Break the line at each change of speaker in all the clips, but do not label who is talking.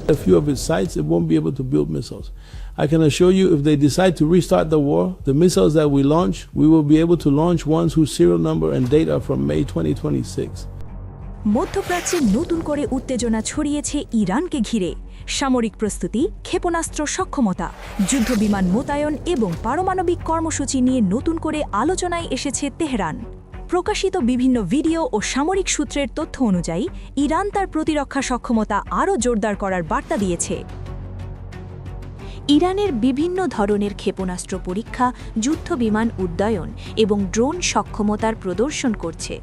a few of its sites, it won't be able to build missiles. I can assure you, if they decide to restart the war, the missiles that we launch, we will be able to launch ones whose serial number and date are from May 2026.
মধ্যপ্রাচ্যে নতুন করে উত্তেজনা ছড়িয়েছে ইরানকে ঘিরে। সামরিক প্রস্তুতি, ক্ষেপণাস্ত্র সক্ষমতা, যুদ্ধবিমান মোতায়েন এবং পারমাণবিক কর্মসূচি নিয়ে নতুন করে আলোচনায় এসেছে তেহরান। প্রকাশিত বিভিন্ন ভিডিও ও সামরিক সূত্রের তথ্য অনুযায়ী ইরান তার প্রতিরক্ষা সক্ষমতা আরও জোরদার করার বার্তা দিয়েছে। ইরানের বিভিন্ন ধরনের ক্ষেপণাস্ত্র পরীক্ষা, যুদ্ধবিমান উড্ডয়ন এবং ড্রোন সক্ষমতার প্রদর্শন করছে।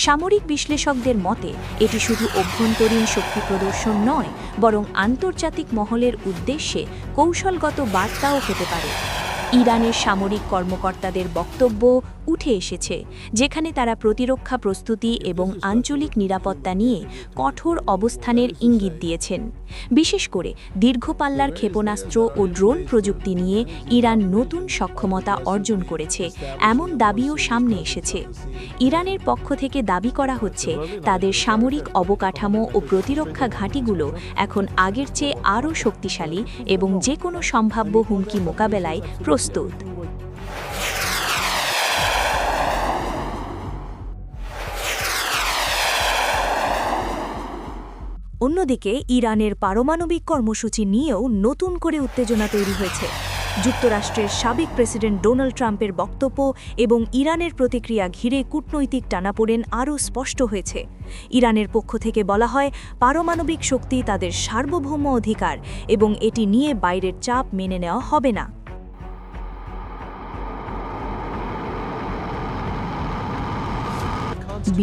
সামরিক বিশ্লেষকদের মতে এটি শুধু অভ্যন্তরীণ শক্তি প্রদর্শন নয়, বরং আন্তর্জাতিক মহলের উদ্দেশ্যে কৌশলগত বার্তাও হতে পারে। ইরানের সামরিক কর্মকর্তাদের বক্তব্য উঠে এসেছে, যেখানে তারা প্রতিরক্ষা প্রস্তুতি এবং আঞ্চলিক নিরাপত্তা নিয়ে কঠোর অবস্থানের ইঙ্গিত দিয়েছেন। বিশেষ করে দীর্ঘপাল্লার ক্ষেপণাস্ত্র ও ড্রোন প্রযুক্তি নিয়ে ইরান নতুন সক্ষমতা অর্জন করেছে, এমন দাবিও সামনে এসেছে। ইরানের পক্ষ থেকে দাবি করা হচ্ছে তাদের সামরিক অবকাঠামো ও প্রতিরক্ষা ঘাঁটিগুলো এখন আগের চেয়ে আরও শক্তিশালী এবং যে কোনো সম্ভাব্য হুমকি মোকাবেলায় প্রস্তুত। অন্যদিকে ইরানের পারমাণবিক কর্মসূচি নিয়েও নতুন করে উত্তেজনা তৈরি হয়েছে। যুক্তরাষ্ট্রের সাবেক প্রেসিডেন্ট ডোনাল্ড ট্রাম্পের বক্তব্য এবং ইরানের প্রতিক্রিয়া ঘিরে কূটনৈতিক টানাপোড়েন আরও স্পষ্ট হয়েছে। ইরানের পক্ষ থেকে বলা হয়, পারমাণবিক শক্তি তাদের সার্বভৌম অধিকার এবং এটি নিয়ে বাইরের চাপ মেনে নেওয়া হবে না।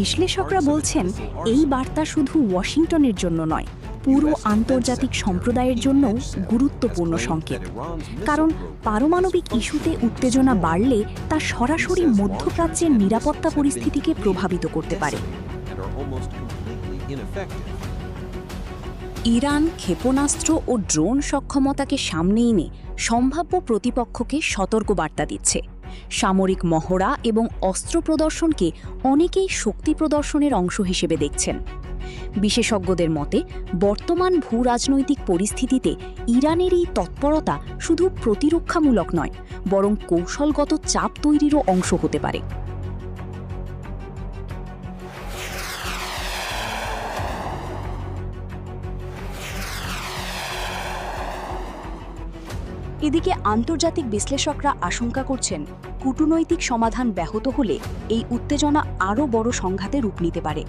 বিশ্লেষকরা বলছেন, এই বার্তা শুধু ওয়াশিংটনের জন্য নয়, পুরো আন্তর্জাতিক সম্প্রদায়ের জন্য গুরুত্বপূর্ণ সংকেত। কারণ পারমাণবিক ইস্যুতে উত্তেজনা বাড়লে তা সরাসরি মধ্যপ্রাচ্যের নিরাপত্তা পরিস্থিতিকে প্রভাবিত করতে পারে। ইরান ক্ষেপণাস্ত্র ও ড্রোন সক্ষমতাকে সামনে এনে সম্ভাব্য প্রতিপক্ষকে সতর্ক বার্তা দিচ্ছে। সামরিক মহড়া এবং অস্ত্র প্রদর্শনকে অনেকেই শক্তি প্রদর্শনের অংশ হিসেবে দেখছেন। বিশেষজ্ঞদের মতে, বর্তমান ভূরাজনৈতিক পরিস্থিতিতে ইরানের এই তৎপরতা শুধু প্রতিরক্ষামূলক নয়, বরং কৌশলগত চাপ তৈরিরও অংশ হতে পারে। এদিকে আন্তর্জাতিক বিশ্লেষকরা আশঙ্কা করছেন, কূটনৈতিক সমাধান ব্যাহত হলে এই উত্তেজনা আরও বড় সংঘাতে রূপ নিতে পারে।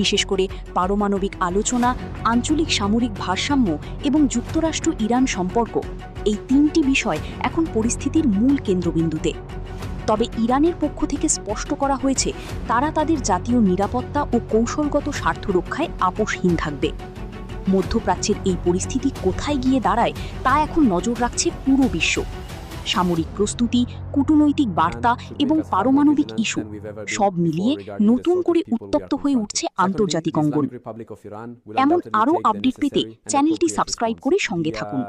বিশেষ করে পারমাণবিক আলোচনা, আঞ্চলিক সামরিক ভারসাম্য এবং যুক্তরাষ্ট্র ইরান সম্পর্ক, এই তিনটি বিষয় এখন পরিস্থিতির মূল কেন্দ্রবিন্দুতে। তবে ইরানের পক্ষ থেকে স্পষ্ট করা হয়েছে, তারা তাদের জাতীয় নিরাপত্তা ও কৌশলগত স্বার্থ রক্ষায় আপোষহীন থাকবে। মধ্যপ্রাচ্যের এই পরিস্থিতি কোথায় গিয়ে দাঁড়ায় তা এখন নজর রাখছে পুরো বিশ্ব। সামরিক প্রস্তুতি, কূটনৈতিক বার্তা এবং পারমাণবিক ইস্যু সব মিলিয়ে নতুন করে উত্তপ্ত হয়ে উঠছে আন্তর্জাতিক অঙ্গন। এমন আরও আপডেট পেতে চ্যানেলটি সাবস্ক্রাইব করে সঙ্গে থাকুন।